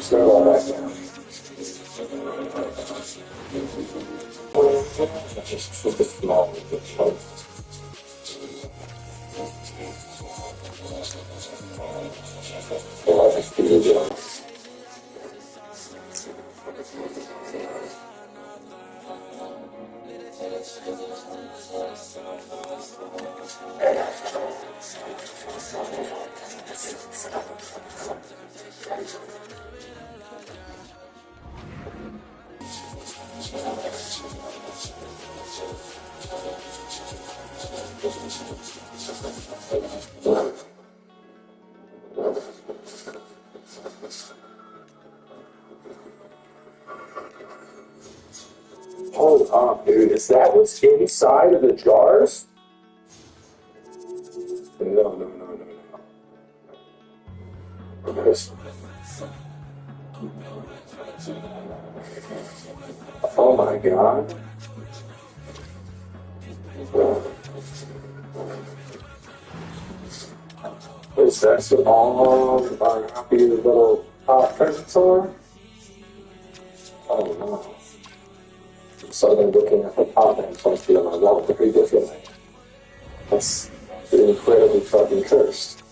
Start all back down. Just a small bit. Hold on, dude. Is that what's inside of the jars? No. Yes. Oh my god. Is that what all our happy little presents are? Oh no. So then looking at the top and so I feel my wallet very differently. That's incredibly fucking cursed.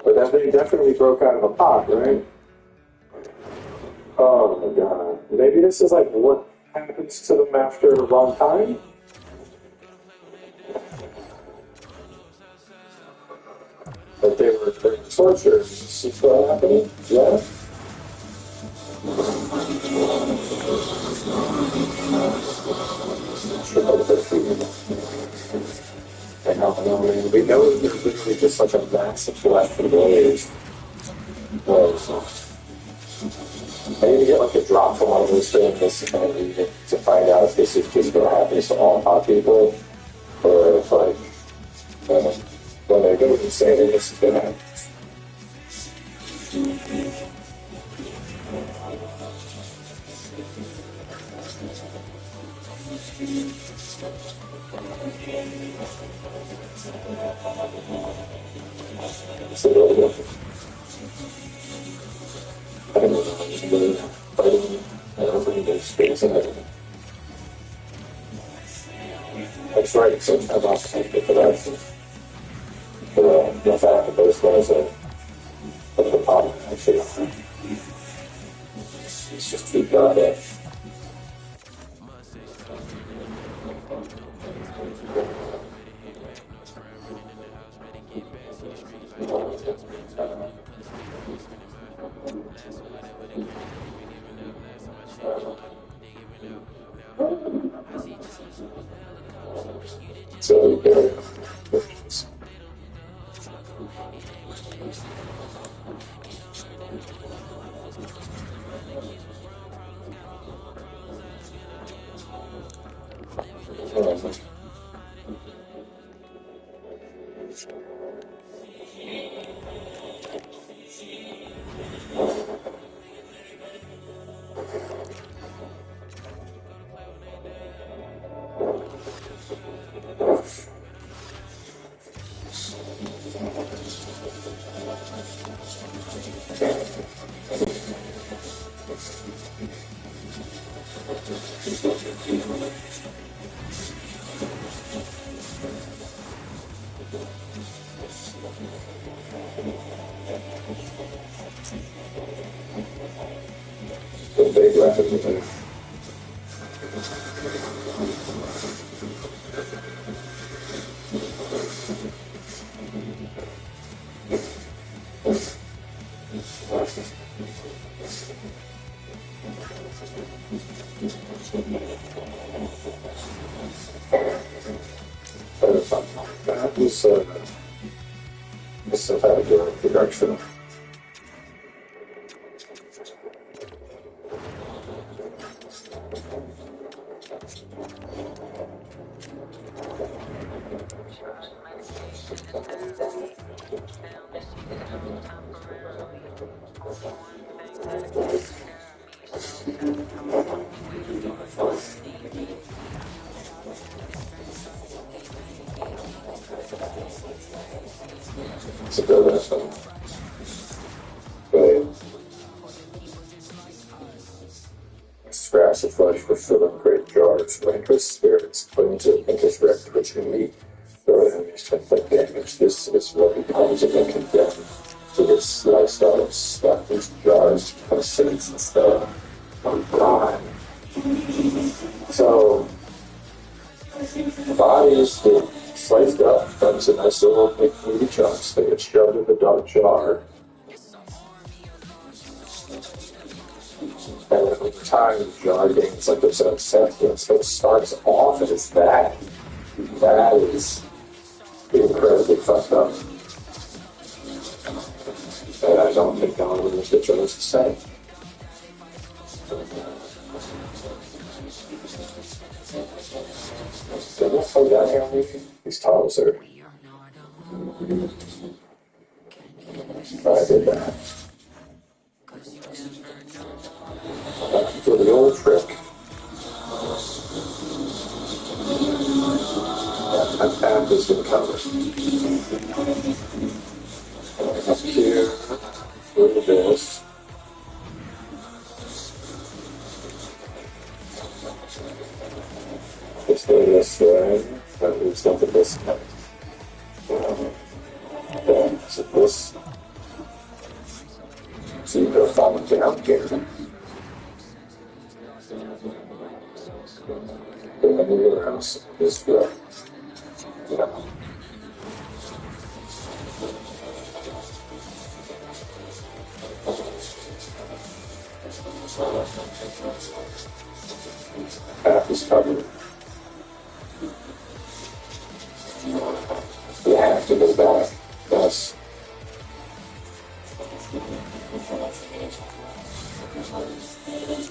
But that thing definitely broke out of a pot, right? Oh my god. Maybe this is like what happens to them after a long time? That they were tortured. See what happening? Yeah? I know, we know they're literally just like a massive collection of waves. I need to get like a drop from one of those things and to find out if this is just going to happen to all hot people or if like when they go insane this is going to happen. That's right, so I've also taken it for that. For the fact that those guys are the problem, actually. It's just too goddamn. So, big rapid. That was a synthetic production. It's a good lesson. But scraps of flesh were filled in great jars. Rancorous spirits put into a pinkish wreck which we meet. Throw enemies to inflict damage. This is what becomes of the condemned. To get sliced out and stuck these jars of seeds and stuff. Oh god. So bodies get sliced up into nice little big meaty chunks. They get shoved in the dark jar. And then over time, the jar gains like its own sentience. So it starts off as that. That is incredibly fucked up. And I don't think God would have chose to say. Did we slow down here, maybe? These tiles are. I did that. For the old trick. That path is going to cover. Up here, through this. Let's go this way. That moves down to this way. Okay, so this. So you go falling down here. And then your house is good. Yeah. Path is covered. You have to go back. Yes.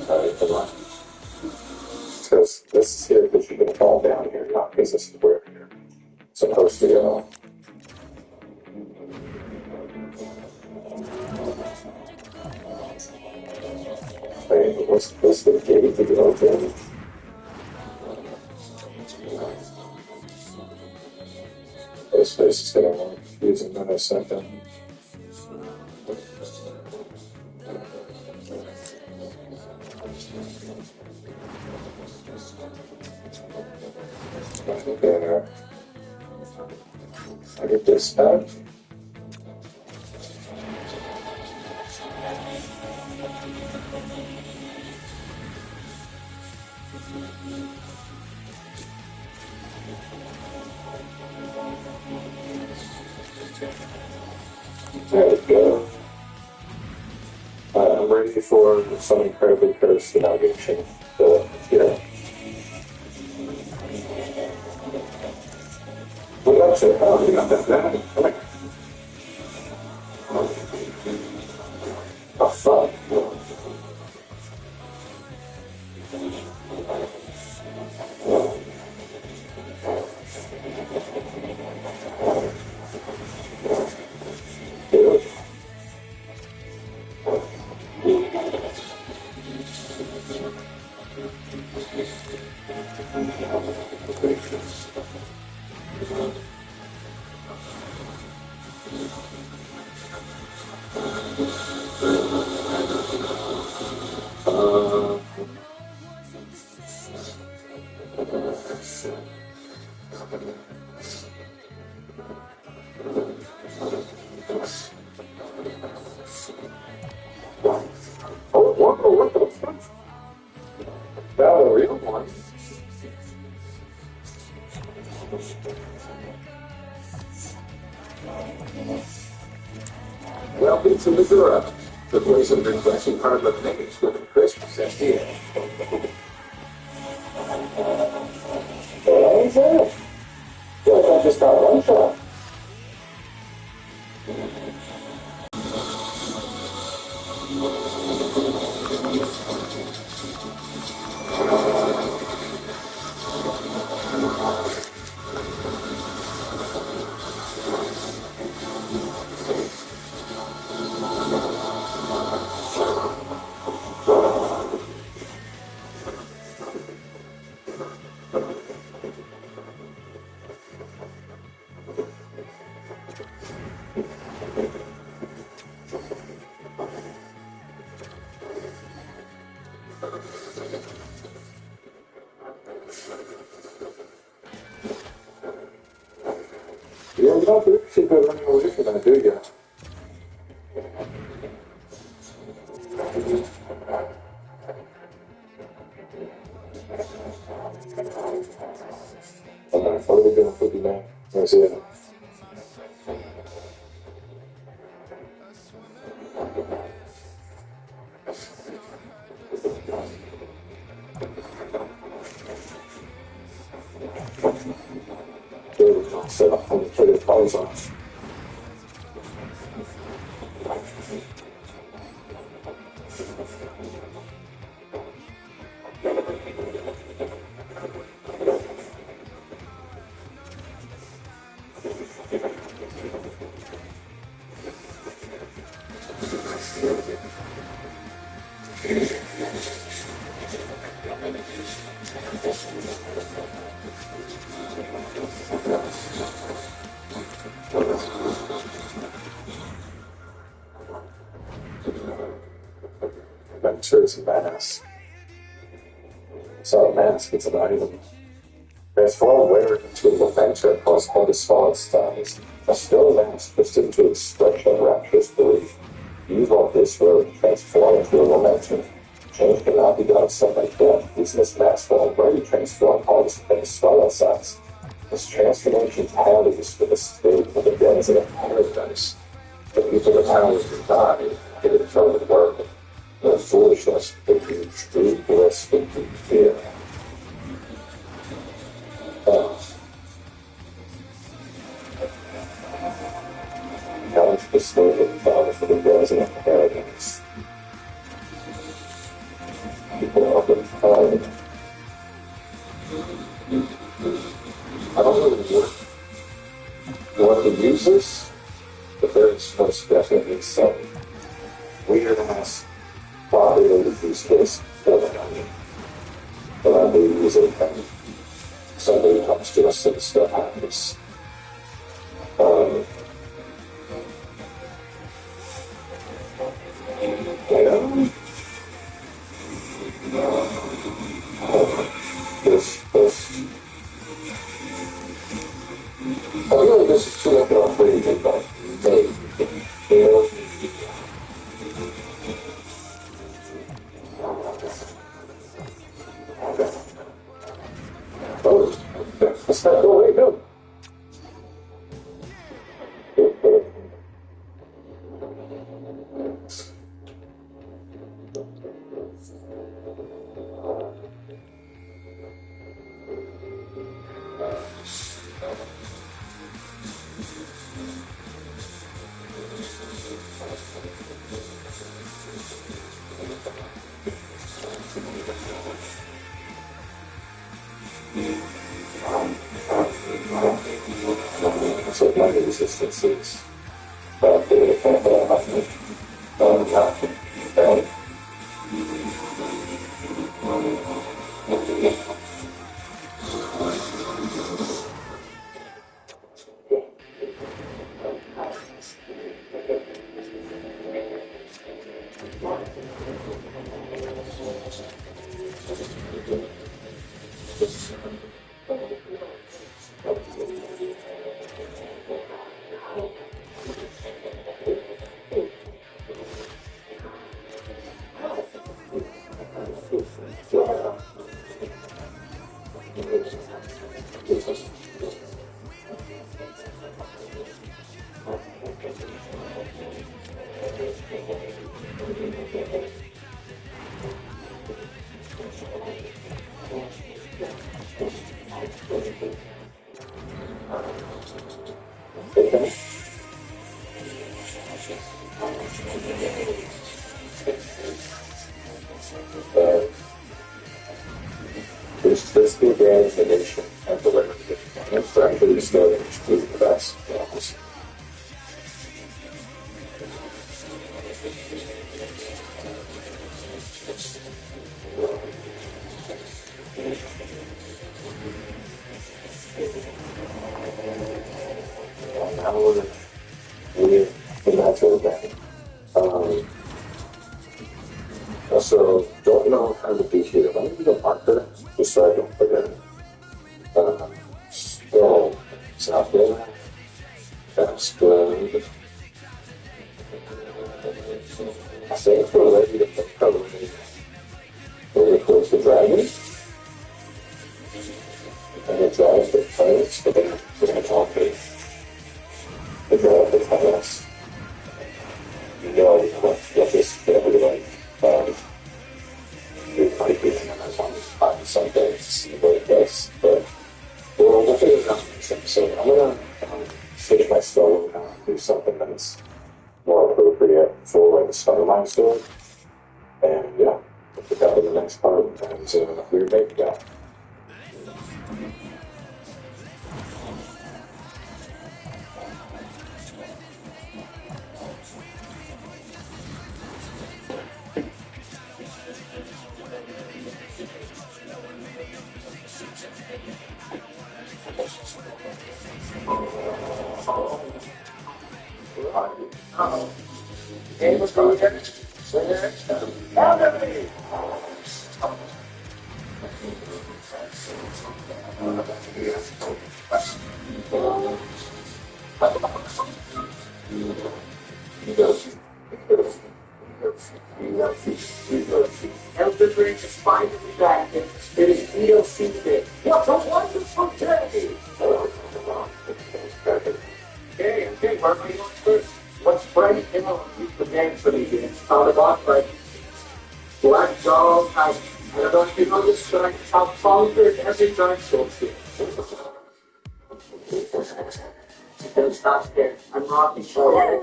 Alright, come on. Because this is here because you're going to fall down here, not because this is where you're supposed to go. Wait, was this the gate to go open? This place is getting more confusing than a second. Right there. I get this back. There we go. I'm ready for some incredibly cursed navigation. Yeah. What up, sir? Oh, you got that bad. Come here. Oh, fuck. Dude. Oh, whoa, what the fuck? That a real one? Welcome to Missouri, the place of refreshing hard lemonades with a Christmas at the end. Hey, sir. Feel like I just got one shot. good running away from that, do you? Alright, what are we doing for you, man? Let's see it. There we go. Set up and put your clothes on. Ventures mask. It's not a mask, it's an item. Transform wearer into a adventure across all the solid styles. A still mask pushed into expression of rapturous belief. Use all this road to transform into a momentum. Change cannot be done step by step. Using this mask will already transform all the solid sides. This transformation tallies with the state of the denizens of paradise. The people of the towers who die get it from the world. The foolishness would be true bliss would be fear. Challenge the state of the towers for the resident of arrogance. People of the time. I don't really want to use this, but there's most definitely some weird ass probably to use this for the money. But I do use it and somebody comes to us and stuff happens. This. I feel like this is too much of a free thing, but hey, you know. Oh, that's not the way to go. So my resistance is this big animation and the way it's actually still the best. Now we're natural band. Also, don't know how to be here. Let me go marker just so I don't forget it. Still, it's not there. That's good. saints were ready to cover it. They close the dragon, and the dragon the pirates, but they're going to talk to the dragon the pirates. No idea what this would be like. You're probably getting them as long as find something to see what it does, but we'll figure it out next episode. I'm going to finish my story and do something that's more appropriate for the start of my story. And yeah, we'll pick up in the next part and we're making that. Game was going to Elden Ring is finally back. It is DLC Day. What a wonderful day! Okay, where are we going first? What's Freddy? You know, use the name for the game. Found about Freddy. Black Dog. I don't know if you know this, but I have conquered every Dark Souls game. Don't stop there. I'm Rocky Show.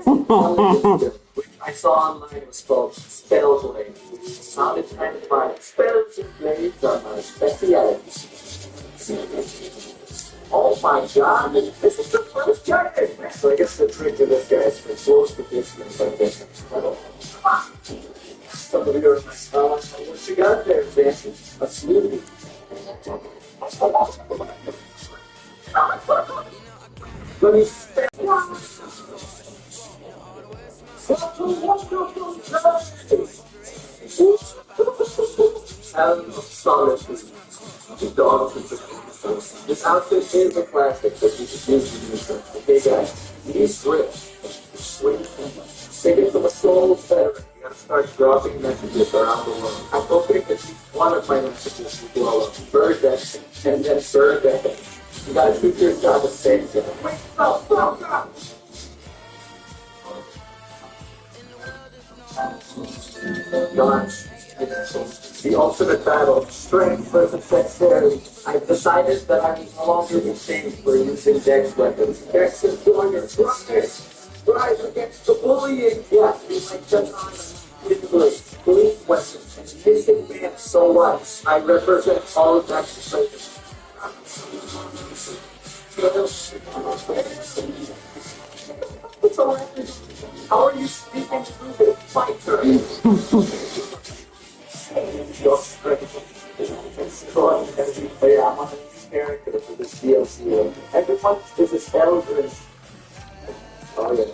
Which I saw online. It was called Spellblade. Sounded kind of fun. Spells and blades are my speciality. Oh my god, this is the first giant! So I guess the trick to this guy is to close the distance like this. Some of you are like, what you got there, man? A smoothie. Let me spell. Solitude. The dog is the This outfit is a classic, but you should use the user. Okay, guys, these grips, swing, singing from a soul veteran. You gotta start dropping messages around the world. I'm hoping that one of my messages will blow up. Bird that, and then bird that. You gotta keep your job the same. Wait, no. Gosh. The ultimate battle, strength versus dexterity. I've decided that I will no longer be shamed for using dex weapons. Dex is doing its strongest. Rise against the bullying. Yeah, you might touch on with police weapons and missing man. So what? I represent all of that society. How are you speaking through the fighter? Your strength is strong as you play. I'm on a character for this DLC. Everyone, this is Elden. Oh yeah.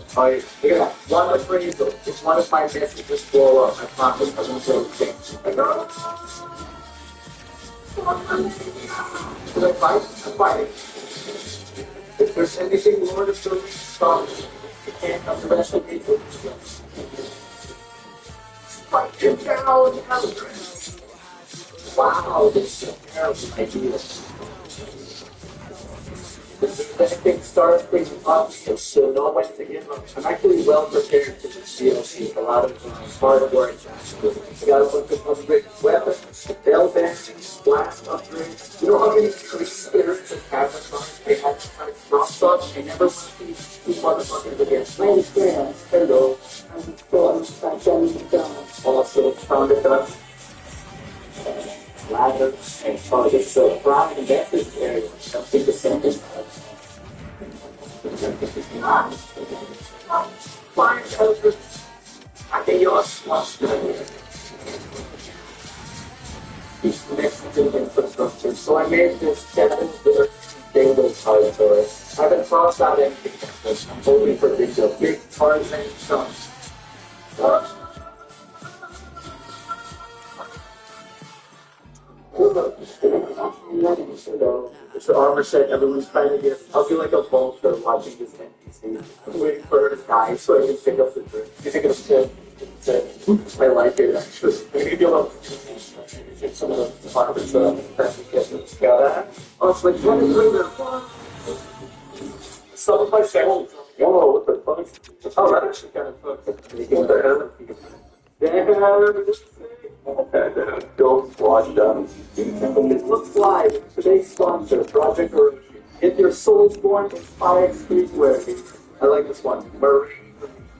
Look at that. One appraisal. If one of my messages blow up, I promise I won't do anything. Should I fight? I'm fighting. If there's anything Lord of the Rings, stop me. You can't come to wrestle me. Fight him down, Elden. Wow, this is a terrible idea. If anything starts bringing up, so know when to give up. I'm actually well prepared for this DLC. A lot of hard work. I got a bunch of upgrades, weapons, bell bandings, blast upgrades. You know how many spirits and avatars they had to try to drop stuff? They never see these motherfuckers again. My experience. Hello. I'm Johnny McDonald. Also, found it done. Ladder and target. So, Brian and Beth is there. Something to send us. Fine, Elder. I think yours must be these connections to infrastructure. So I made this 7-bit data territory. I haven't crossed out anything. I'm hoping for these big Tarzan chunks. It's the armor set everyone's trying to get. I'll be like a vulture watching this NPC. I'm waiting for her to die so I can pick up the drink. You think it's good? I like it actually. Maybe you'll get some of the parts that we get together. Oh, it's like what is later? Some of my family. Whoa, what the fuck? Oh, that actually kind of fucked. What the hell? Don't watch them. Let's fly. Today's sponsor, Project Earth. Get your souls born inspired streetwear. I like this one. Marie.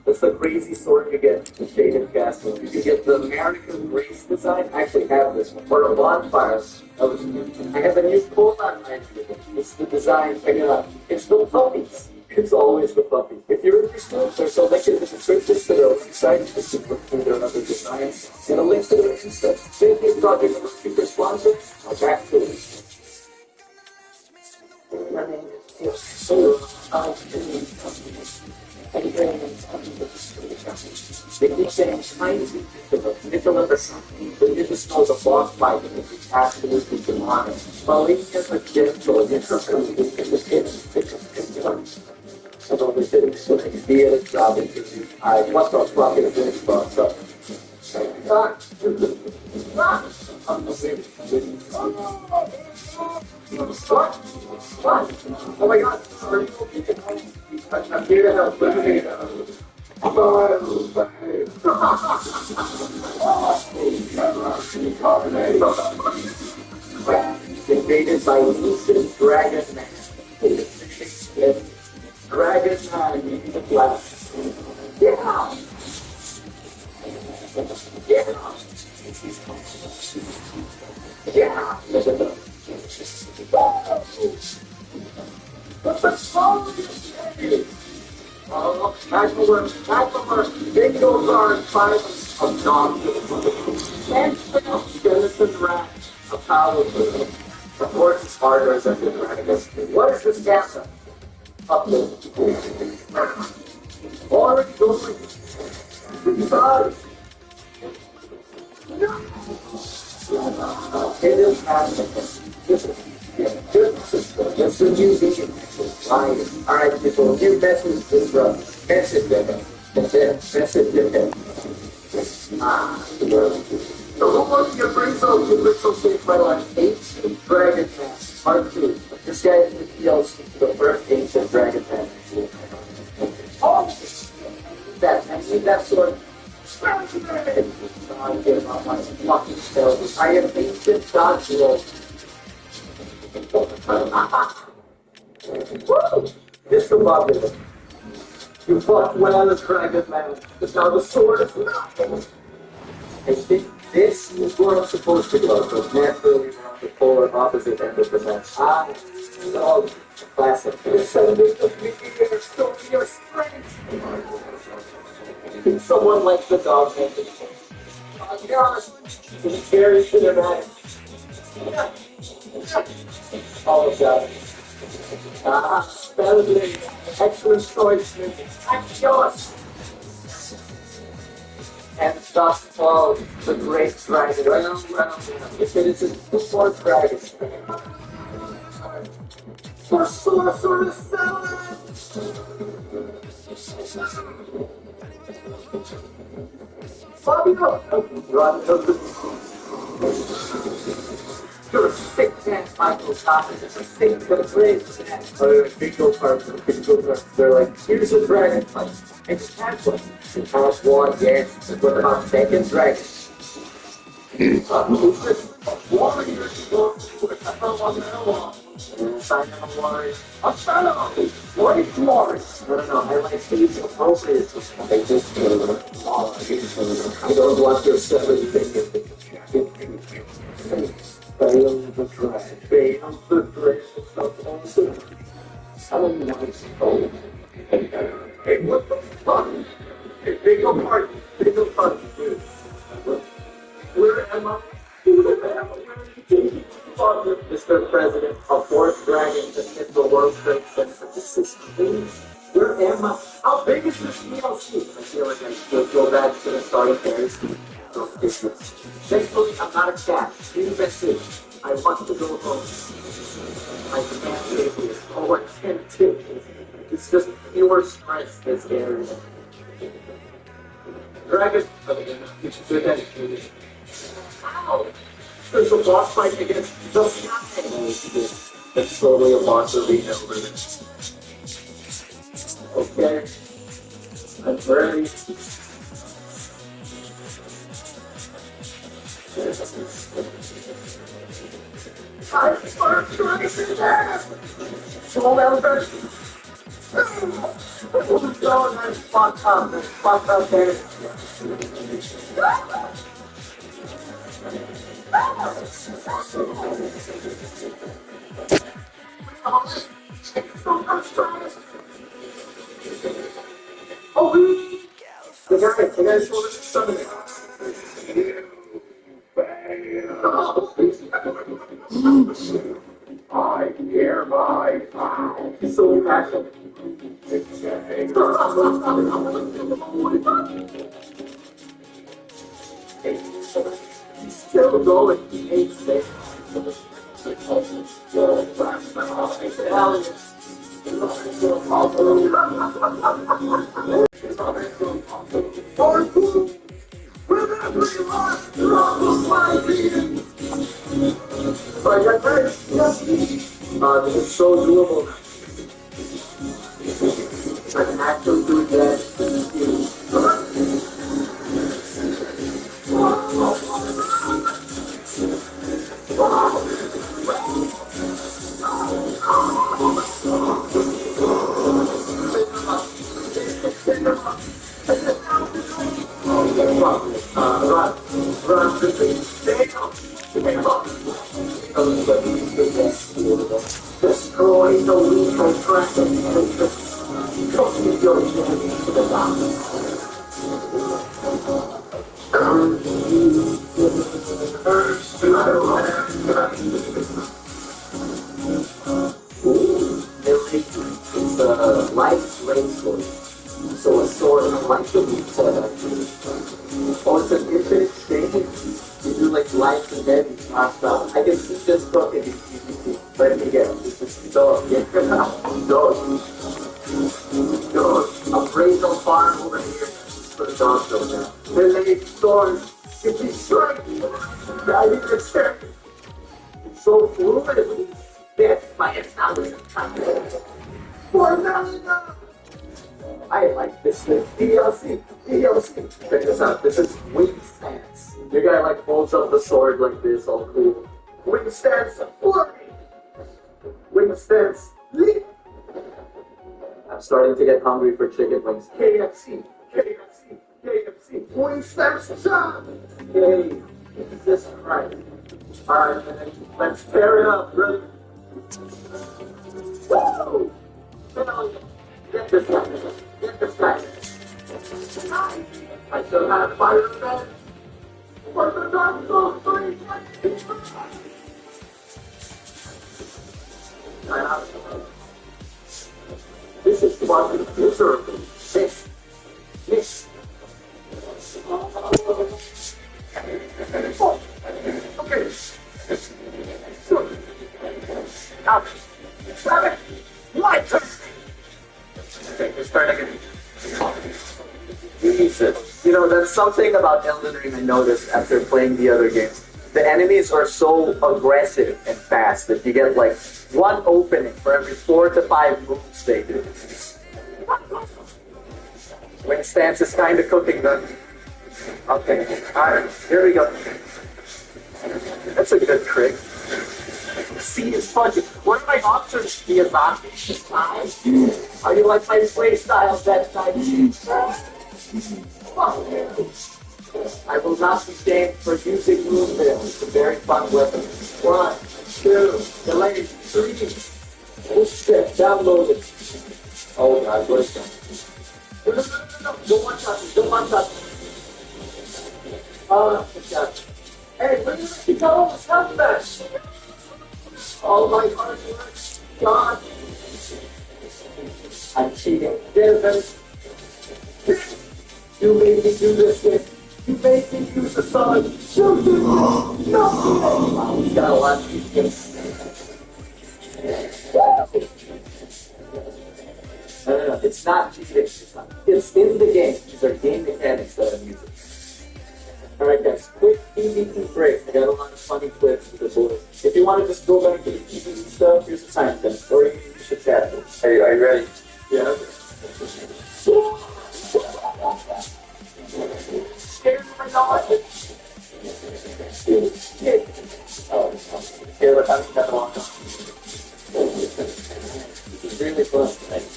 That's the crazy sword you get in Shaded Castle. You get the American race design. I actually have this one. For a bonfire. I have a new coat on my shirt. It's the design. Check it out. It's the puppies. It's always the puppy. If you're interested, there's a link in the description to their website. Just to look through their other designs. And a link to their Insta. Thank you, Project Number 2 sponsor. I'll back to it. My name is so they keep saying trying to deliver something, but you just know the boss fight is absolutely demonic. Well, he has a gentle, it's not going to be in the kids. And all the things, so they be at a job interview. I want to talk in this spot, so. What? Oh my god, I'm here to help. Invaded by Lucid Dragon Man. Dragon Man, you need to blast. Yeah! Yeah! What the fuck is Vancover, bingo guard, violence of dogs. And skeleton rat, a power of course, it's harder as a good practice. What is this answer? Up there. Already going. It is happening. This is new vision. Alright, people, new message is message them. Message them. So who wants your brains out to Ritual Safe by like 8 Dragon Man, Part 2. This guy is the DLC to the first ancient Dragon Man. Oh! I need that sword. I give up my fucking spells. I am ancient dodge roll. Woo! Discombobulated. You fought well as Dragon Man, but now the sword is nothing. I think this is where I'm supposed to go, because naturally we're on the polar opposite end of the match. No, classic. Descendant of me here, show me your strength. Someone like the dog man. Be honest, he carries to their man. All of that. Spellblade, excellent choice, Axios! And thus falls the great dragon. If it is a two-more dragon. For sorcerer's salad! Fabio! You're a sick man, Michael Thomas. It's a sick for the brave. Bingo cards. They're like, here's a dragon fight. It's cancelled. House 1, yes. What about second dragon? Who's this? Warrior. Sign of a warrior. A fellow. What is Morris? I don't know. I like these appropriate. I just I don't want your 7 fingers. Fail the drag. Fail the drag. Someone wants to hey, what the fuck? Hey, bingo party. Bingo party. Where am I? Where am I? Mr. President, a fourth dragon to hit the World Trade Center. This is crazy. Where am I? How big is this DLC? I feel like I should go back to the starting pairs. Thankfully, I'm not a cat. Leave that shit. I want to go home. I can't take this. Oh, I can't take this. It's just pure stress that's scary. Dragon. It's good dedicated. Ow! There's a boss fight against the sky. It's totally a boss arena over there. Okay. I'm ready. I'm trying to there. Slow down first. So nice spot up. There's spot up there. Oh, the guy showed us something. I hereby vow. He's so passionate. He's still going. He hates it. This is so doable. I can actually do that. Destroy the lethal traffic. Trust me, your journey to the top. It's a light rain sword. So a sword like the oh, it's an infinite exchange. You do like light and then passed out. I can see this book and let me get this dog. Get dog. I'm raised on farm over here. Put a dog over there. Then they storm. If he strikes, I need to check. It's so fluid. That's my analogy. For now. I like this thing. DLC. Check this out. This is wing stance. Your guy like holds up the sword like this, all cool. Wing stance, fly. Wing stance, leap. I'm starting to get hungry for chicken wings. KFC. Wing stance, jump. Hey, Jesus Christ. Alright, man. Let's tear it up, really. Woo! Get this guy. I still have fire event. For the Dark Souls 3. This is what the future of this. Okay. So, now, grab it. Light turn. Okay, let's start again. You know, that's something about Elden Ring I noticed after playing the other games. The enemies are so aggressive and fast that you get like one opening for every 4 to 5 moves they do. Wing stance is kind of cooking them. Okay, alright, here we go. That's a good trick. See, it's funny. What are my options? The advantage time? Are you like my play style that time? I will not be shamed for using movement. It's a very fun weapon. 1, 2, delay, 3. Oh shit, download it. Oh god, what is that? No, don't one shot me, don't one shot me. Oh, god. Hey, where did you go? What's happening? All my hard work, God. I'm cheating. Devin. You made me do this thing. You made me use the sun. You did it. No. Wow, we got a lot of these things. No. It's not cheating. It's not. It's in the game. These are game mechanics that I'm using. Alright guys, quick PvP break. I got a lot of funny clips with the boys. If you want to just go back to the PvP stuff, here's the time thing. Or you should chat it. Hey, are you ready? Yeah. Scared my dog. Here, look, I'm gonna walk on. This is really fun tonight.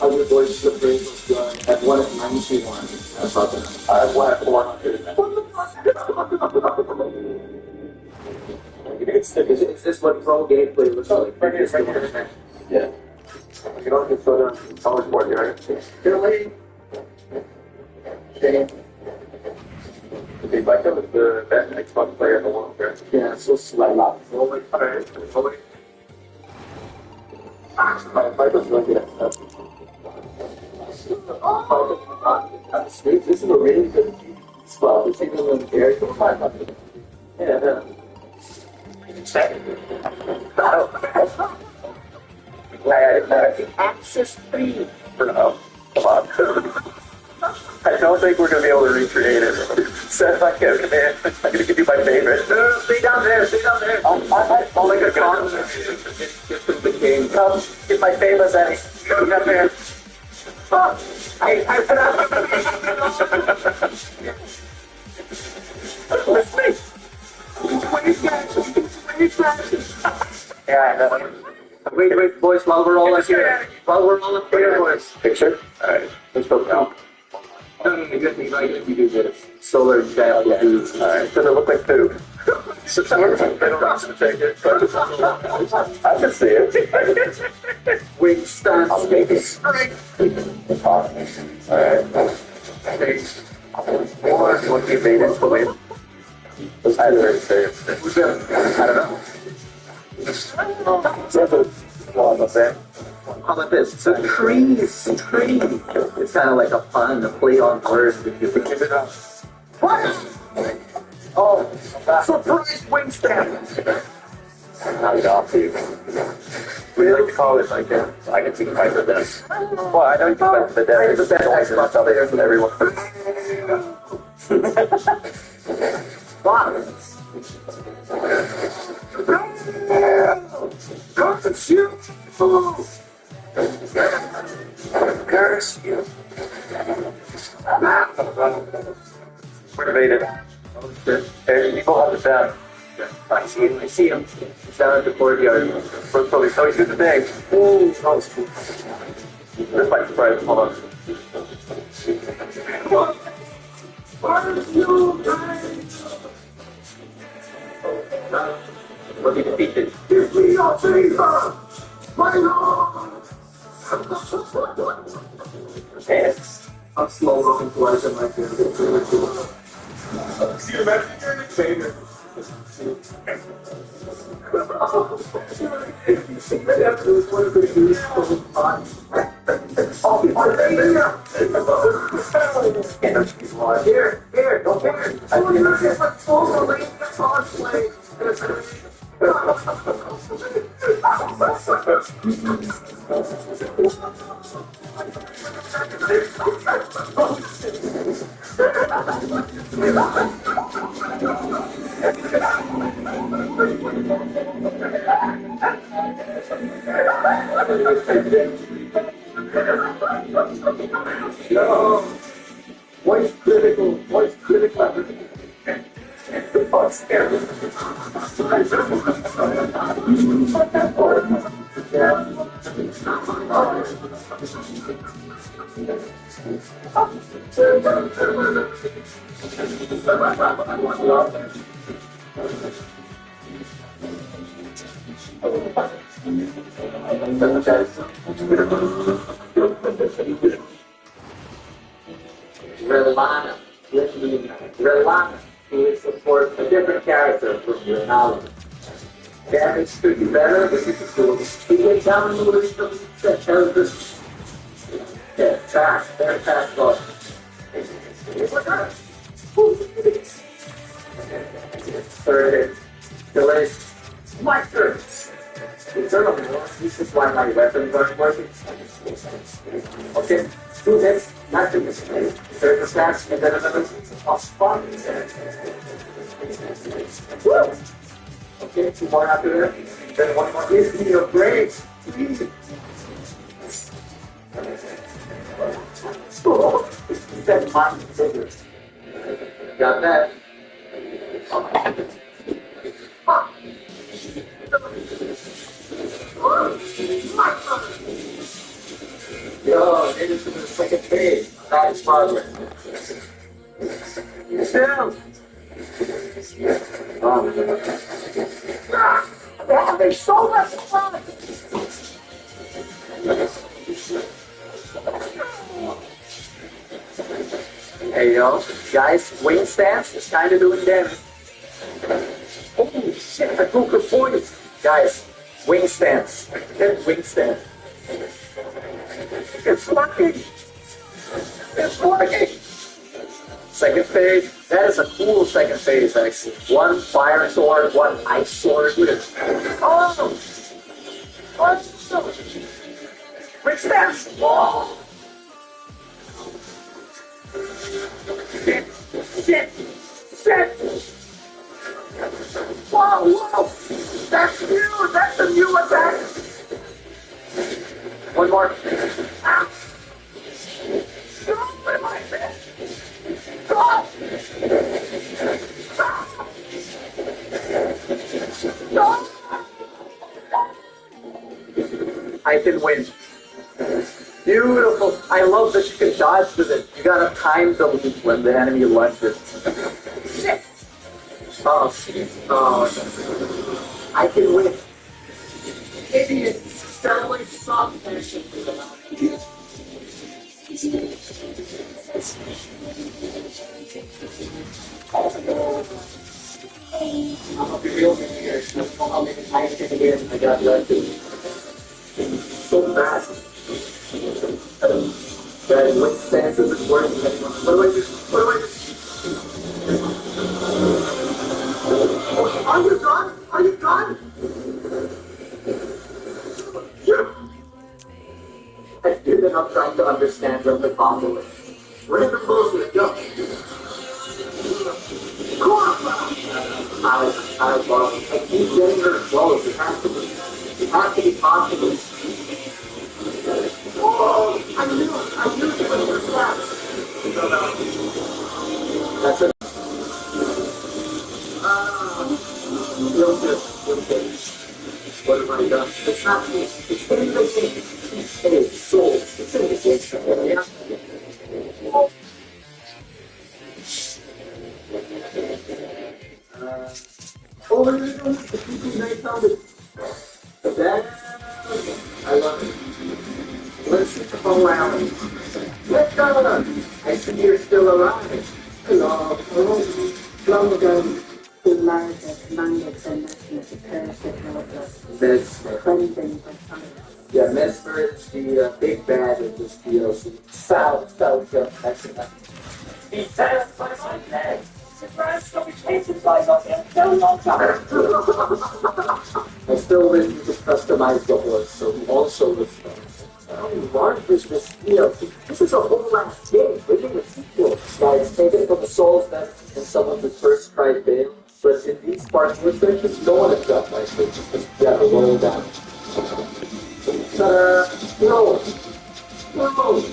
Other boys the brave was good. I've won at 91. That's awesome. I've won at 400. Is this what pro gameplay looks like? Right here. Yeah. You don't have to throw down college board here, right? You're late. Shane. Okay, Vancover is the best Xbox player in the world, right? Yeah, so slight up. Alright. Vancover's really good at stuff. This is a really good spot. It's even in the area. Yeah. Access free. No, come on. I don't think we're going to be able to recreate it. Seth, I can't come in. I'm going to give you my favorite. Stay down there. I'll make a song. Get to the game. Come, get my famous Eddie. Come up here. Yeah, I know. Wait, boys, while we're all up here. Boys. Picture? Alright, let's go now. No, you get me right if you do this. Solar example. Alright, does it look like poop? They don't want to take it, but I can see it. Wait, stand. I'll make it straight. Alright. What you made it for me? I don't know. Well, I'm saying. How about this? So tree. It's kind of like a pun, a play on words. If you think of it up. What? Oh, surprise wingspan. Knock it off, dude. What do you like to call it? Like that? I can see the price of this. Well, I know you can the death. It's the best Xbox out there for everyone. Curse you. We're debated. Hey, people have the sound. I see him. He's down at the courtyard. So he's doing the thing. Ooh, that was cool. This might surprise him. Hold on. What he defeated. Give me your favor, my lord! Yes. I'm slow looking towards him like this. It's really cool. See, imagine you're in favor. Here, don't care. I want to get my phone away from the cosplay. No. Voice critical. The fuck's scary. Relana. He supports a different character from your knowledge. Damage could be better, but you can do it. He went down in the list of that characters. Yeah, fast, very fast boss. Third hit. Delay. My turn. turn on. This is why my weapons aren't working. Okay, do this, nothing is made. There's a slash, and then another spot. Woo! Okay, two more after that. Then one more. Give me your brakes. That mine bigger. Got that? Yo, it is in the second phase. That is progress. Chill. Yeah, there's so much fun. Hey yo, guys, wing stance is kind of doing damage. Holy shit, I broke a point. Guys, wing stance. Get wing stance. It's working. It's working. Second phase. That is a cool second phase, actually. One fire sword, one ice sword. Oh! Oh! Wing stance! Whoa! Shit! Shit! Shit! Whoa! Whoa! That's new! That's a new attack! One more. Ah! What am I saying? Ah! Ah! I can win. Beautiful. I love that you can dodge with it. You gotta time the leap when the enemy lunges. Shit! Oh, shit. Oh, I can win. Idiot. Stellar soft action. I'm gonna be real with you here. I don't know how many times I got left. So fast. That wing stance isn't working anymore. What do I do? What do I do? Are you done? Are you done? Yeah. I've given up trying to understand what the combo is. Random bullshit, go. I keep getting her close. It has to be. It has to be possible. Oh, I knew it was your class. That's it. Real good. What have I done? It's not me. It's in the game. It is soul. It's in the game. Yeah. Oh, what are you doing? The PP night sounded. That, I love it. Let's go around. Let's go. I see you're still alive. Hello. Long ago, the life of Mango's and National Mesmer. Yeah, Mesmer is the big bad of this DLC. South, that's it. He says, my name. I still wish you could customize the horse, so he also responds. How large is this DLC? This is a whole last game. We're doing a sequel. Guys, taken from the Souls Nest and some of the first tried fail. But in these parts of the sections, no one has got my switch. You gotta roll down. Ta-da! Roll! Roll!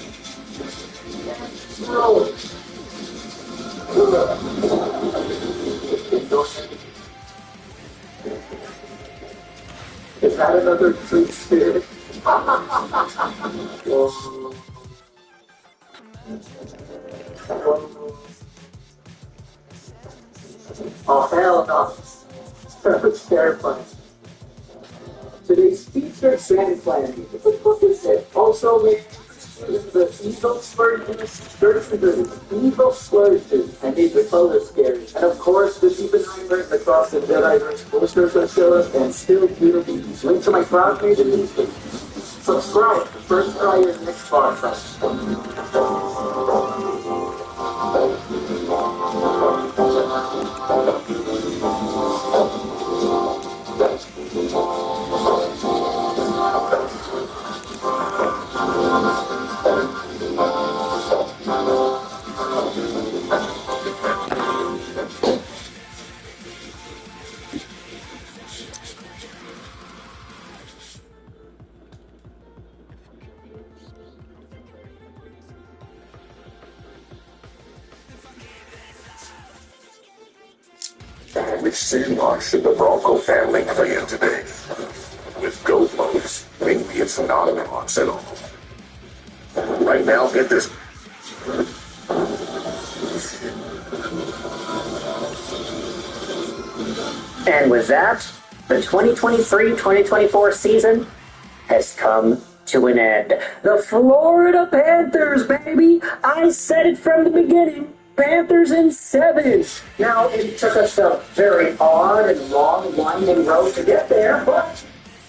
Roll! Is that another true spirit? Oh, hell no. That was terrifying. Today's featured sand plan. What the fuck is it? Also, the evil splurges versus the evil splurges. I made the color scary. And of course, the Oppenheimer across the Jedi posters are still up and still beautiful. Link to my crowd page and subscribe. First try your next boss. Which sandbox should the Bronco family play in today? With GOAT modes, maybe it's not an box at all. Right now, get this. And with that, the 2023-2024 season has come to an end. The Florida Panthers, baby! I said it from the beginning. Panthers in 7. Now, it took us a very odd and long, winding road to get there, but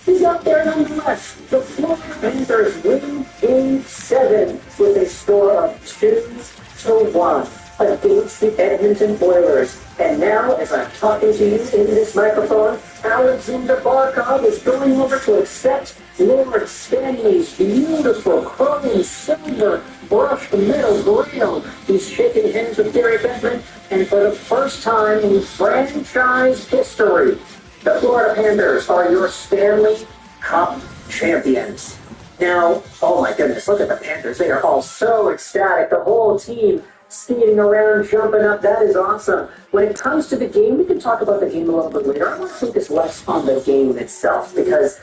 we got there nonetheless. The Florida Panthers win Game 7 with a score of 2-1 against the Edmonton Oilers. And now, as I'm talking to you in this microphone, Alexander Barkov is going over to accept Lord Stanley's beautiful chrome silver brushed metal grill. He's shaking hands with Gary Bettman, and for the first time in franchise history, the Florida Panthers are your Stanley Cup champions. Now, oh my goodness, look at the Panthers. They are all so ecstatic. The whole team skating around, jumping up. That is awesome. When it comes to the game, we can talk about the game a little bit later. I want to focus less on the game itself because,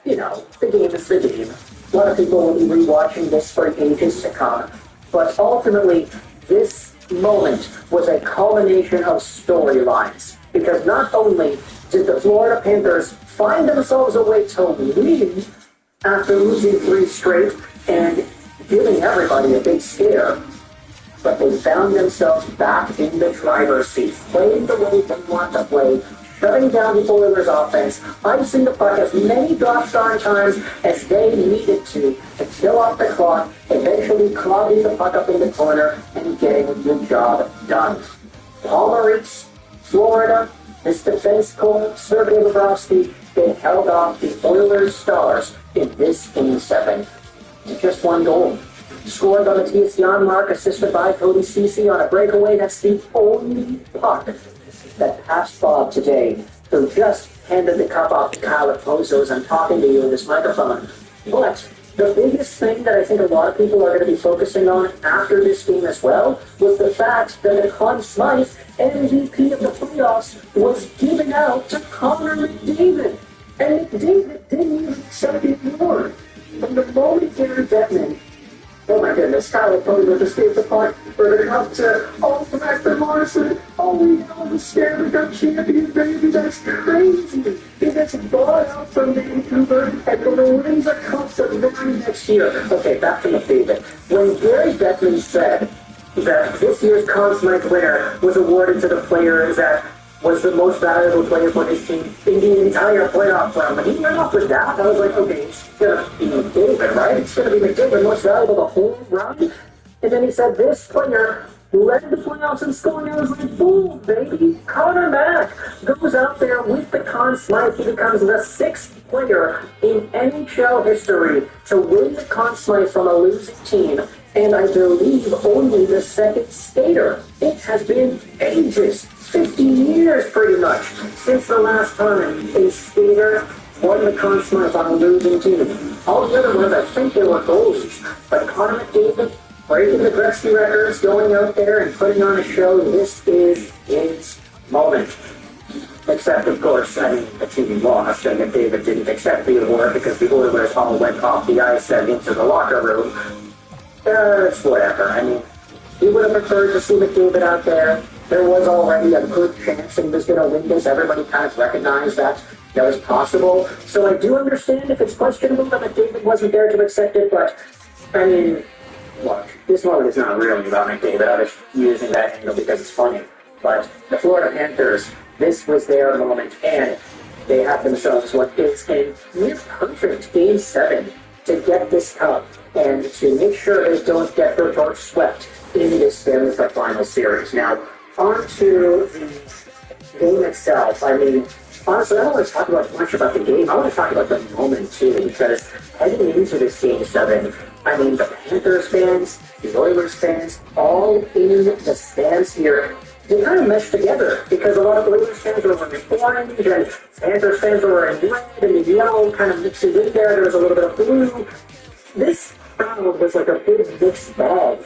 you know, the game is the game. A lot of people will be rewatching this for ages to come. But ultimately, this moment was a culmination of storylines. Because not only did the Florida Panthers find themselves a way to win after losing 3 straight and giving everybody a big scare, but they found themselves back in the driver's seat, playing the way they want to play, shutting down the Oilers' offense, icing the puck as many gosh-darn times as they needed to kill off the clock, eventually clogging the puck up in the corner and getting the job done. Paul Maurice, Florida, this defense coach, Sergei Bobrovsky, they held off the Oilers' stars in this Game 7 to just 1 goal. Scored by Matthias Janmark, assisted by Cody Ceci on a breakaway. That's the only puck that passed Bob today, who just handed the cup off to Kyle Okposo as I'm talking to you in this microphone. But the biggest thing that I think a lot of people are going to be focusing on after this game as well was the fact that Conn Smythe, MVP of the playoffs, was given out to Connor McDavid. And McDavid didn't even accept the award. From the moment Gary Bettman, oh my goodness, Kyle Okposo escaped the puck for the cup to, oh, Master Morrison, oh, we know the Stanley Cup champion, baby, that's crazy. He gets bought out from Vancouver and then wins a cup the very next year. Okay, back to McDavid. When Gary Bettman said that this year's Conn Smythe winner was awarded to the player that was the most valuable player for his team in the entire playoff run. When he went off with that, I was like, okay, it's going to be McDavid, right? It's going to be McDavid, most valuable the whole run. And then he said, this player led the playoffs in scoring. I was like, boom, baby. Connor Mack goes out there with the Conn Smythe. He becomes the 6th player in NHL history to win the Conn Smythe from a losing team. And I believe only the 2nd skater. It has been ages. 50 years, pretty much, since the last time a skater won the Conn Smythe on a losing team. All the other ones, I think they were goalies. But Connor McDavid, breaking the Gretzky records, going out there and putting on a show, this is his moment. Except, of course, I mean, the team lost, and McDavid didn't accept the award because the Oilers all went off the ice and into the locker room. It's whatever. I mean, he would have preferred to see McDavid out there. There was already a good chance that he was going to win this. Everybody kind of recognized that was possible. So I do understand if it's questionable that McDavid wasn't there to accept it, but, I mean, look, this moment is not really about McDavid. I was using that angle because it's funny. But the Florida Panthers, this was their moment, and they have themselves what is a near-perfect Game 7 to get this cup and to make sure they don't get their torch swept in this Stanley Cup Final Series. Now, on to the game itself. I mean, honestly, I don't want to talk much about the game. I want to talk about the moment, too, because heading into this Game 7, I mean, the Panthers fans, the Oilers fans, all in the stands here, they kind of meshed together because a lot of Oilers fans were wearing orange and Panthers fans were wearing red and the yellow kind of mixed in there. There was a little bit of blue. This crowd was like a big mixed bag,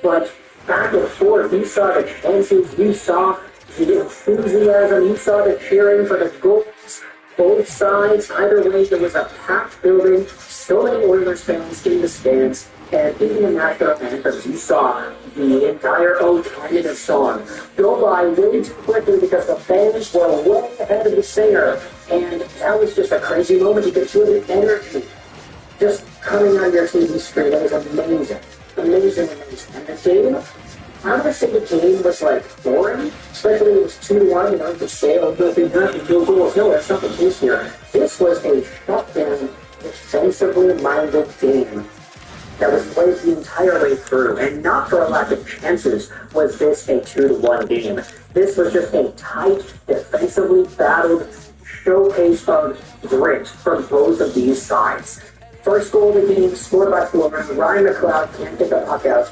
but back and forth, you saw the chances, you saw the enthusiasm, you saw the cheering for the goals, both sides, either way, there was a packed building, so many Oilers fans in the stands, and in the national anthems, you saw the entire O Canada song go by way too quickly because the fans were way ahead of the singer, and that was just a crazy moment. You could feel the energy just coming on your TV screen. That was amazing. Amazing. And the game, I'm going to say the game was like boring, especially it was 2-1, you know, you could say, oh, nothing happened, no goals. No, that's not the case here. This was a shutdown, defensively minded game that was played the entire way through, and not for a lack of chances was this a 2-1 game. This was just a tight, defensively battled showcase of grit from both of these sides. First goal of the game, scored by Florida. Ryan McLeod can't get the puck out.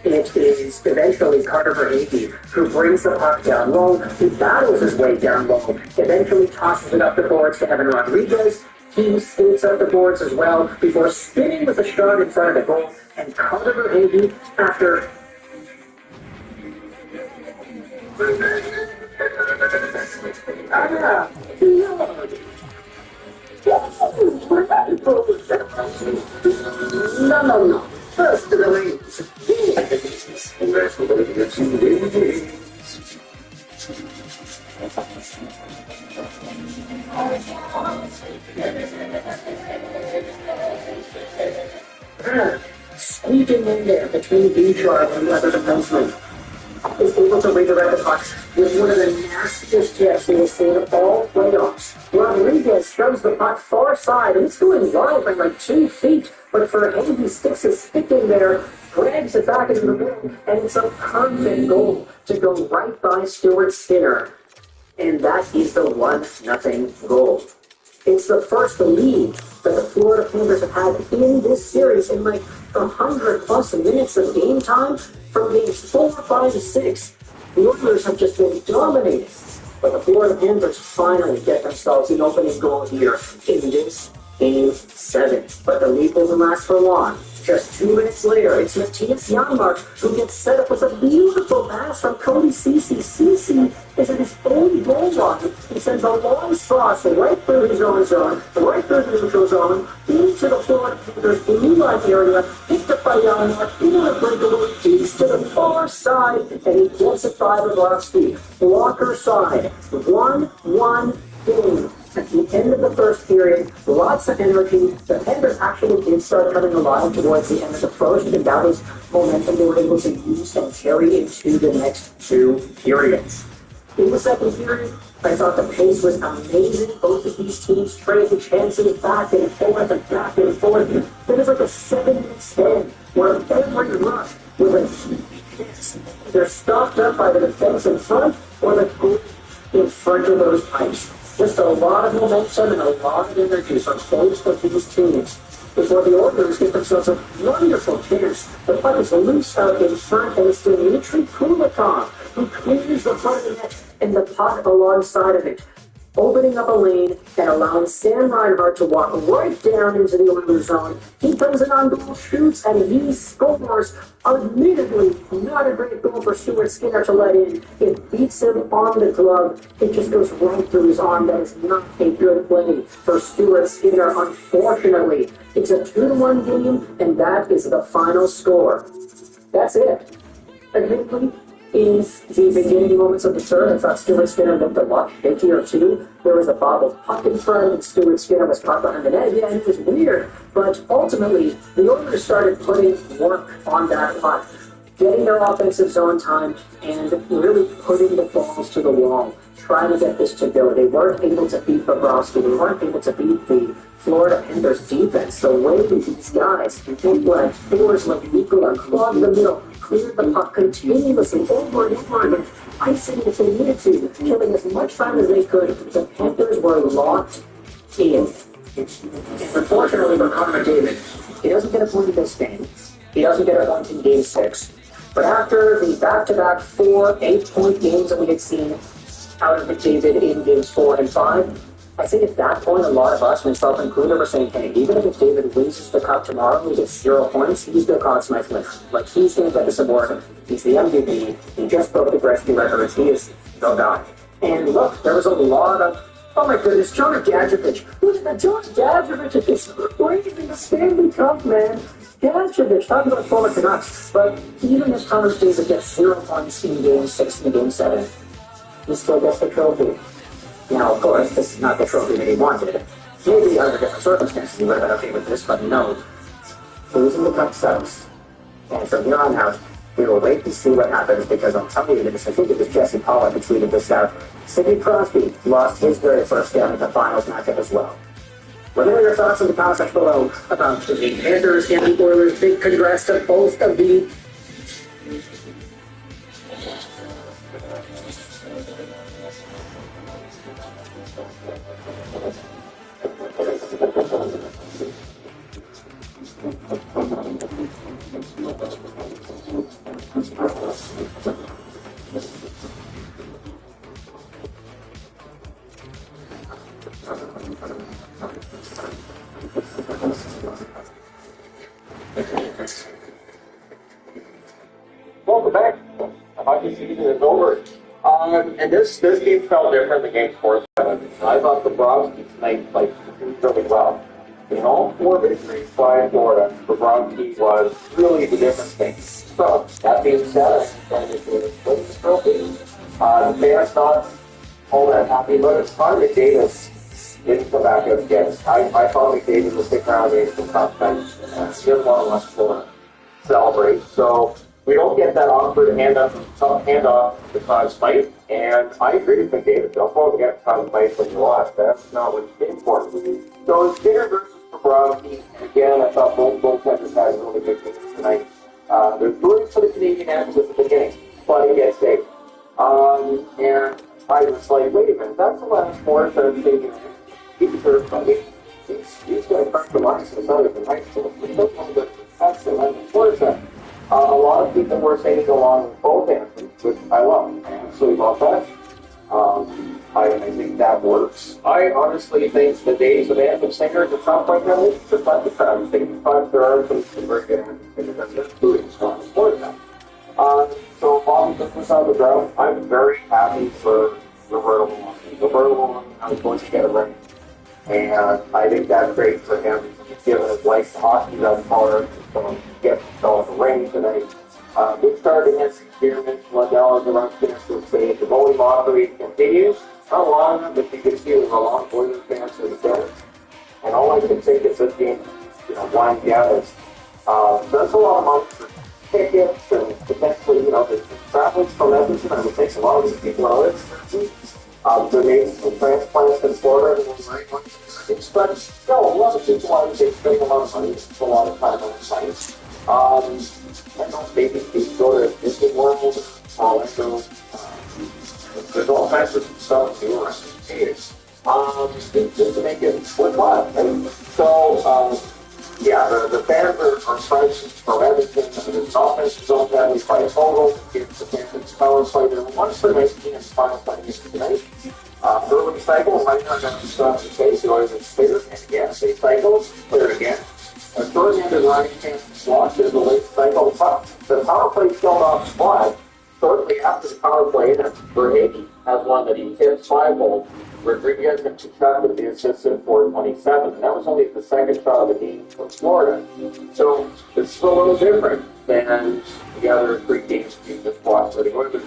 It is eventually Carter Verhaeghe who brings the puck down low. He battles his way down low. Eventually tosses it up the boards to Evan Rodriguez. He skates up the boards as well before spinning with a shot in front of the goal. And Carter Verhaeghe, after no. First to the rings. Squeaking in there between Bouchard and the other defenseman. Is able to redirect the puck with one of the nastiest jets we have seen all playoffs. Rodriguez shoves the puck far side, and it's going wide by like 2 feet, but Verhaeghe sticks his stick in there, drags it back into the middle, and it's a perfect goal to go right by Stuart Skinner. And that is the 1-0 goal. It's the first lead that the Florida Panthers have had in this series in like 100+ minutes of game time from games 4, 5, and 6. The Oilers have just been dominating. But the Florida Panthers finally get themselves an opening goal here in this Game 7. But the lead doesn't last for long. Just 2 minutes later, it's Matthias Janmark who gets set up with a beautiful pass from Cody Ceci. Ceci is in his own goal line. He sends a long sauce right through his own zone, right through the neutral zone, into the Florida Panthers blue line area, picked up by Janmark, into the breakaway, keys to the far side, and he gets it by the block speed. Blocker side, 1-1 game. At the end of the first period, lots of energy. The Panthers actually did start coming alive towards the end of the first, and that was momentum they were able to use and carry into the next 2 periods. In the second period, I thought the pace was amazing. Both of these teams traded chances back and forth and back and forth. It was like a 7-minute span where every rush was a chance. They're stopped up by the defense in front or the goal in front of those pipes. Just a lot of momentum and a lot of energy from both of these teams before the Oilers get themselves a wonderful chance. The puck is loose out in front, and it's Dmitry Kulikov who clears the front of the net and the puck alongside of it, opening up a lane and allowing Sam Reinhart to walk right down into the Oilers zone. He comes in on goal, shoots, and he scores. Admittedly, not a great goal for Stuart Skinner to let in. It beats him on the glove. It just goes right through his arm. That is not a good play for Stuart Skinner, unfortunately. It's a 2-1 game, and that is the final score. That's it. Admittedly, in the beginning moments of the third, I thought Stuart Skinner looked a lot shakier too. There was a bobbled puck in front, and Stuart Skinner was caught behind the net. Yeah, it was weird. But ultimately, the Oilers started putting work on that puck, getting their offensive zone time, and really putting the balls to the wall, trying to get this to go. They weren't able to beat Bobrovsky. They weren't able to beat the Florida Panthers defense. The way that these guys, big black forwards like Nikola, clogged the middle, cleared the puck continuously over and over again, icing if they needed to, killing as much time as they could. The Panthers were locked in. And unfortunately for Connor McDavid, he doesn't get a point in this game. He doesn't get a point in Game 6. But after the back-to-back 4 8-point games that we had seen out of McDavid in Games 4 and 5, I think at that point, a lot of us, myself included, were saying, hey, even if David loses the cup tomorrow and he gets 0 points, he's the Conn Smythe winner. Like, he's going to get this award. He's the MVP. He just broke the Gretzky record. He is no doubt. And look, there was a lot of, oh my goodness, Jonah Gadjevich. Look at that, Jonah Gadjevich is raising the Stanley Cup, man. Gadjevich, talking about former Canucks, but even if Connor David gets 0 points in Game 6 and Game 7, he still gets the trophy. Now, of course, this is not the trophy that he wanted. Maybe under different circumstances he would have been okay with this, but no. Losing the cup sucks. And from here on out, we will wait to see what happens, because I'll tell you this, I think it was Jesse Pollock who tweeted this out. Sidney Crosby lost his very first Stanley Cup Finals matchup as well. Let me know your thoughts in the comment section below about the Panthers and the Oilers. Big congrats to both of the Welcome back. The hockey season is over. And this game felt different than Game 4. I thought the Bobrovsky tonight played really well. In all 4 victories by Florida, Bobrovsky was really the difference maker. So, that being said, I'm going to win this trophy. The fans not all that happy, but it's Connor McDavid didn't come back out again. I thought McDavid was stick around in the top 10. He doesn't want to celebrate. So, we don't get that awkward handoff to Conn Smythe, and I agree with McDavid. Don't go get Conn Smythe when you lost. That's not what you came for. So it's Skinner versus Bobrovsky, and again, I thought both goaltenders had really good games tonight. There's room for the Canadian Avs at the beginning, but it gets saved. And I was like, wait a minute, that's the last Morris that I'm taking in. He's going to crack the lines in the night, so we don't know that that's the last Morris. A lot of people were saying go on with both answers, which I love. I absolutely love that. I think that works. I honestly think the days of anthem singers are not quite really just like the crowd. But there are some very good anthem singers that are including strong sports now. So Bobby took this out of the ground. I'm very happy for Roberto Maloney. Roberto Maloney, I was going to get a ring. And I think that's great for him. Given his life to hockey thus far, so get all the ring tonight. Good start against Spearman. Lundell is around finish to say the goalie mockery continues. Not long, but you can see there's a long Oilers fans to the center. And all I can think is this game, winding down is there's a lot of money for tickets and potentially, the travel from Edmonton. I would think a lot of these people are expensive. There may be some transplants in Florida and very much but still, a lot of people want to spend a lot of money, a lot of time on the site. I know maybe people go to Disney World, Orlando. There's all kinds of stuff to do around the days. Just to make it worthwhile. Right? So, the fans are friends from Edmonton. The offense is all family fight total. It's the Panthers power play. They're one for 19 and final play tonight. Early cycle, right now, going to start the case. The Oilers are clear, and again, they cycle, clear again. A short-handed line chance washes the late cycle. The power play still not spot. Shortly after the power play, Verhaeghe has one that he tips 5-hole. Rodriguez and Tkachuk with the assist in 4:27. And that was only the second shot of the game from Florida. So it's still a little different than the other 3 games we just watched. So the Oilers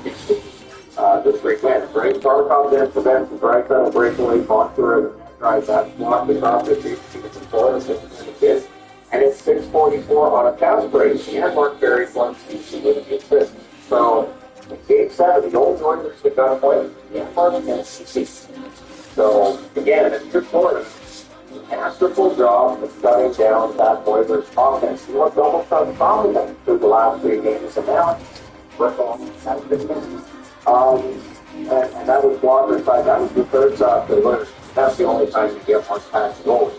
this great win. Right? Barkov then prevents the drive settle breakaway. Vancover drives that block across the team to Florida, 6-6. And it's 6:44 on a fast break. And Mark Berry wants to with the assist. So, in Game 7, the old Oilers that got a point, and Mark against 6. So, again, it's just Florida. Masterful job of shutting down that Oilers offense. It's almost unstoppable through the last 3 games. And now, we're going to and that was Walker's side. That was the third shot they learned. That's the only time you get one past goal.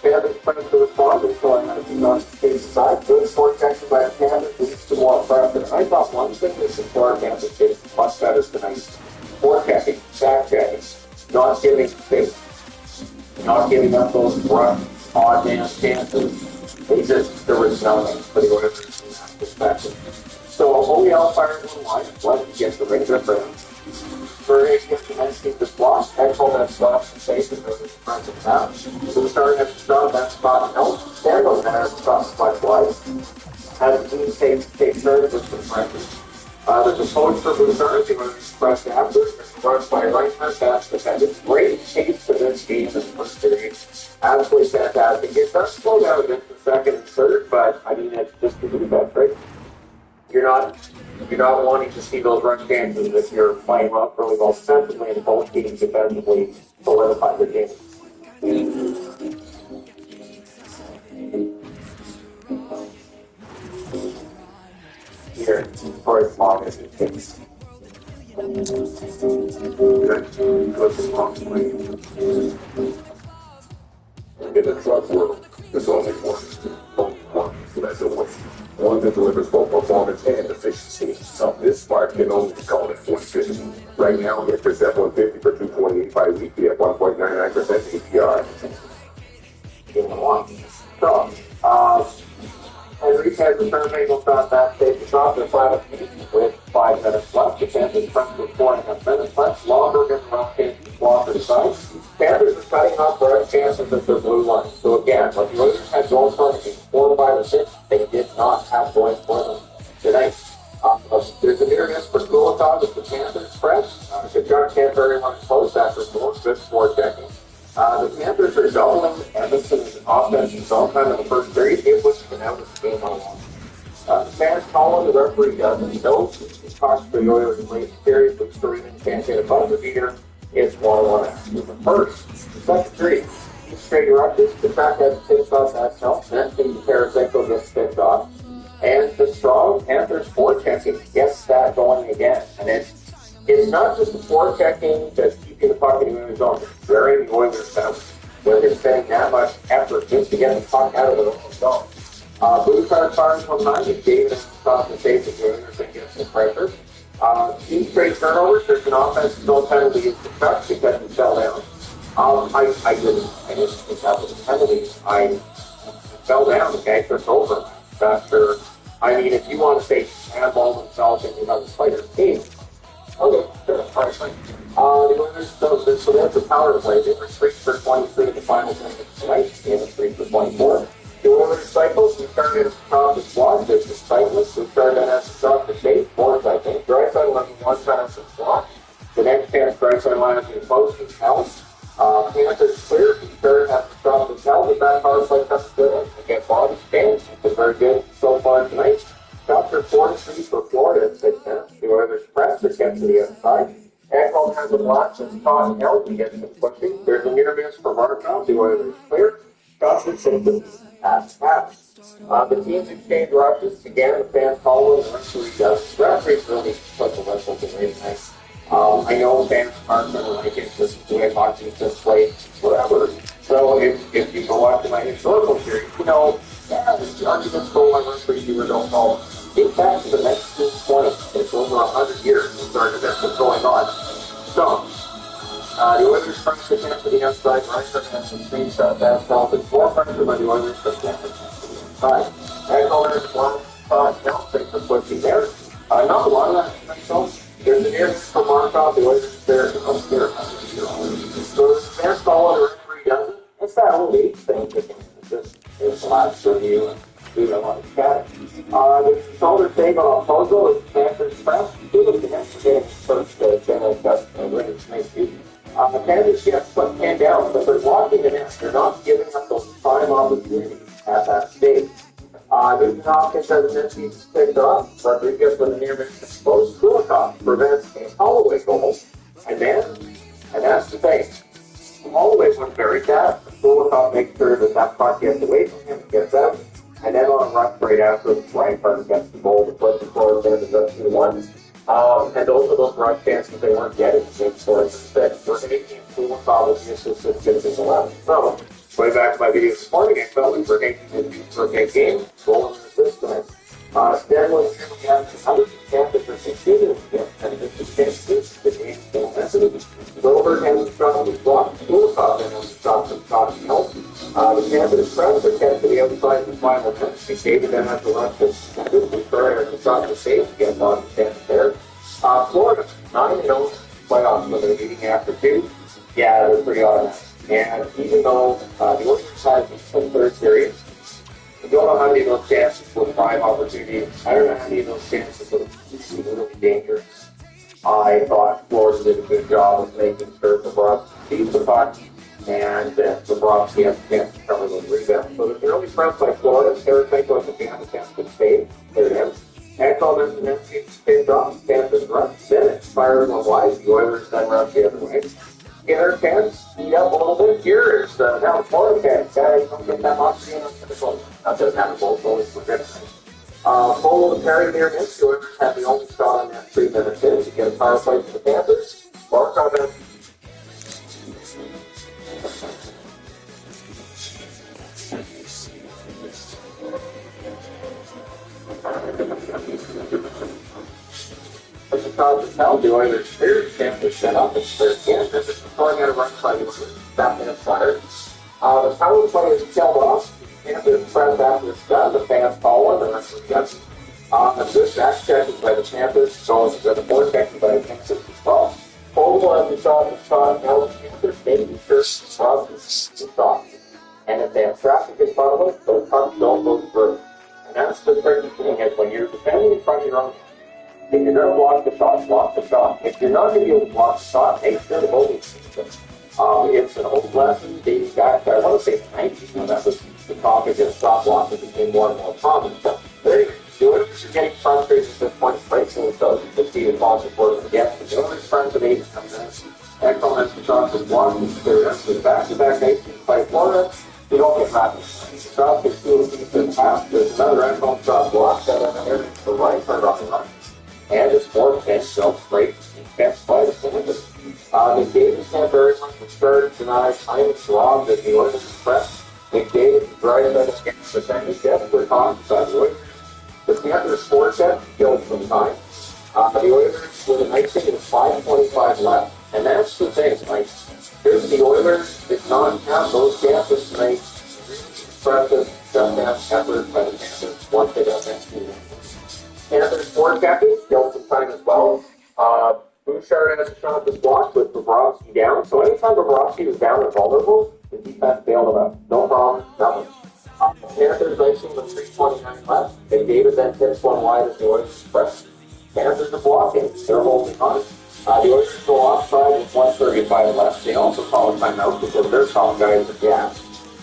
They had to sprint to respond and so I think on his side. Good forechecked by the Panthers leads to more pressure. And I thought one thing is the Florida Panthers did much better tonight. Forechecking, back-checking, not giving space, not giving up those rough, odd man chances. There was nothing for the Oilers from that perspective. So OEL fired one line, let him get the ring difference. For Higgins and keep this block, Exel that stops and faces the front of the town. So we started at the start, that spot help. Stand on that spot much wide. As the team takes turns with the pressure. There's a coach for Blue Stars, he was expressed after. There's a rush by right hand pass defended. Great chase to this game in the first period. Absolutely fantastic. It does slow down a bit for second and third, but I mean, it's just to do that, right? You're not wanting to see those rush chances if you're playing well, really well defensively, and both teams defensively solidify their game. Here, for as long as it takes. In the truck world, there's only one, so that's a win. One that delivers both performance and efficiency. So this spark can only be called at 150. Right now, get this F-150 for $228 weekly at 1.99% APR. So, Henry has returned Bengals shot that stage to shot. They're 5 with 5 minutes left. The Panthers front with 4.5 minutes left. Longer than the rough change to block side. Panthers are cutting off their chances at their blue line. So again, what the Oilers had going for them in 4, 5, or 6, they did not have going for them tonight. There's a near miss for Kulikov with the Panthers press. Kachuk can't very much close after more good score checking. The Panthers are doubling Edmonton's offensive zone time in the first period. It was an out of the game on one. The fans call the referee doesn't know. He's talked to the Oilers in late period, but Serena can't hit a buzzer beater. It's 1-1 after the first. The second period, straight rushes. The track has tipped off that help. Next thing, Tarasenko gets tipped off. And the strong Panthers forechecking gets that going again. And it's not just the forechecking that's keeping the puck in the Oilers' zone. It's varying the Oilers' down when they're spending that much effort just to get the puck out of their own zone. Blue card fires one time. He gave it across the face of the Oilers and gets some pressure. 2 straight turnovers. There's an offensive zone penalty in the truck because he fell down. I didn't think that was a penalty. I fell down. Okay, took over. After, I mean, if you want to say handball themselves and you have the Spiders team. Okay, sure. All right, fine. The Oilers, so that's a power play. They were 3 for 23 in the final minutes tonight. They were 3 for 24. The Oilers cycles, we turned in across the squad. There's the cyclist. We turned in as a shot to shape. 4, I think. Drysdale having 1 chance to block. The next chance, Drysdale lines in close and House. Panthers clear. He turned has to stop the hell. The back power play comes good. Again, body stands. It's very good so far tonight. Chapter 4-3 for Florida at 6 minutes. The Oilers press to get to the outside. Ekholm has a block. It's caught and held. He gets some pushing. There's an near miss for Markov. The Oilers clear. Johnson Simpsons pass. The teams exchange rushes. Again, the fans call it. The referee does. The referee's really put the whistle to really nice. I know fans aren't going to like it. This is the way hockey is just played. Whatever. So if you go watch my historical series, you know, yeah, the arguments go on referee, you don't know. Get back to the 1920s. It's over 100 years since this was going on. So, the Oilers first attempt to the outside, Reichert has some screenshot that felt and 4 pressure by the Oilers for the inside. Eckler, 1 shot, down, 6 for pushing there. Not a lot of that, so there's an air for Markov, the Oilers there, up here. So the fans call it, the referee doesn't. It's that old age thing, it's the last review and do that on the chat. There's a shoulder tag on Pozo as Panthers press. Two of the hands are getting first general cut and ready to make you. The Panthers get put hand down, but they're blocking the net. They're not giving up those prime opportunities at that stage. Newton Hopkins has an empty picked off. Rodriguez with a near miss exposed. Kulikov prevents a Holloway goal. And that's the thing. Holloway was very fast. Kulikov makes sure that puck gets away from him, gets out. And then on a rush right after, Reinhardt gets the goal to put the forward there to go 2-1. And those are those rush chances they weren't getting. So instead, we're taking Kulikov with the assist at 6-11. So, way back to my video this morning, I felt we were taking the game, goal and assist tonight. Stanley really has 100% for succeeding again, and if the chances, the game still messes. Wilbur has a shot with block. Kulikov then has a shot with shot and help. The Panthers press are kept to the outside in the final minutes. David then has to run to Curry has a shot to save again on the stand there. Florida, 9-0 playoffs when they're leading after 2. Yeah, they're pretty automatic. And even though the Oilers had some third period, I don't know how many of those chances were prime opportunities. I don't know how many of those chances were really dangerous. I thought Florida did a good job of making sure Bobrovsky beat the puck and that Bobrovsky has a chance to cover those rebounds. So there's an early front by Florida. Tarasenko has a chance to save. There it is. Ekholm and then spins off. Panthers run. Then it fires one wide. The Oilers then rush the other way. Skinner can speed up a little bit. Here is now Florida fans. Guys, don't get that oxygen on the goal. Not just have a goal, goalies for goodness sake. Full of Perry near him. The Oilers have the only shot on that 3 minutes in to get a power play for the Panthers. Markov has the cause of hell, the Oilers clear, Panthers set up, it's their chance, and it's throwing out a run by the Oilers, back in the fire. The power play is killed off, Panthers press after it's done, the fans call one, the rest of the guts. This back check is by the Panthers, goes to the fourth check by the Panthers as well. Full has the shot, now the Panthers making sure the shot. And if they have traffic in front of them, those pucks don't go through. And that's the tricky thing is when you're defending in front of your own. If you're going to block the shot, block the shot. If you're not going to be able to block the shot, make sure the goalie sees it. It's an old lesson dating back to, I want to say, the 90s when that was the topic of stop blocking became more and more common. But anyway, the Oilers are getting frustrated at this point, facing themselves with defeated Boston for again. The Oilers friends of 8 minutes. Ekholm has the shot with one. There's back-to-back 18 by Florida. We don't get rapid. Shot gets to the pass. There's another Ekholm shot blocked. And then there's the right turn off the run. And it's 4-10, so great defense by the Panthers. McDavid's not very much the start tonight. Time is robbed as the Oilers press. McDavid drives out against the second depth for Tom by the Oilers. The Panthers forecheck killed some time. The Oilers with a nice thing is 5:25 left. And that's the thing, like, here's the Oilers did not have those chances tonight. Impressive shutdown effort by the Panthers once they got that team. Panthers forechecking, killed some time as well. Bouchard has a shot to block with Bobrovsky down. So anytime Bobrovsky was down and vulnerable, the defense bailed him out. No problem, nothing. Panthers icing with 3:29 left. McDavid then tips one wide as the Oilers press. Panthers are blocking. They're holding on. The Oilers go offside with 1:35 left. They also call a timeout because they're calling guys at gas.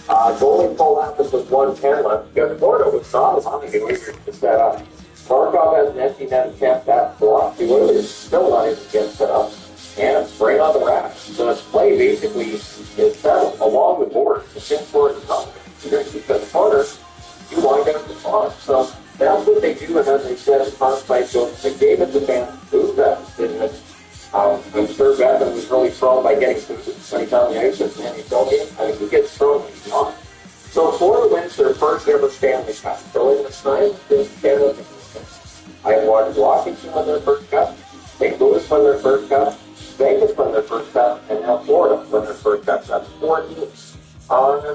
Goalie pull happens with 1:10 left because Florida was solid on the Oilers to set up. Markov has an empty net attempt that block. The Oilers still not even get set up. And it's right on the rack. So its play basically is settled along the board. The fifth board is up. You're going to keep that corner. You wind up the spot. So that's what they do. And then they set a front fight. So McDavid the fan move that decision. I'm sure Bevan was really thrown by getting booted when he's on the ice with Manny Philby. I mean, he gets thrown when he's on. So Florida wins their first ever Stanley Cup. So in this time, this Canada. I have watched Washington win their first cup, St. Louis win their first cup, Vegas win their first cup, and now Florida win their first cup. That's 4 teams.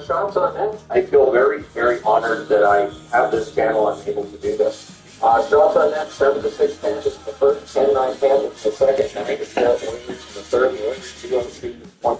Shots on net. I feel very, very honored that I have this channel. I'm able to do this. Shots on net, 7-6 Panthers in the first, 10-9 Panthers in the second, 9-12 Oilers in the third, the Oilers 2-2 1.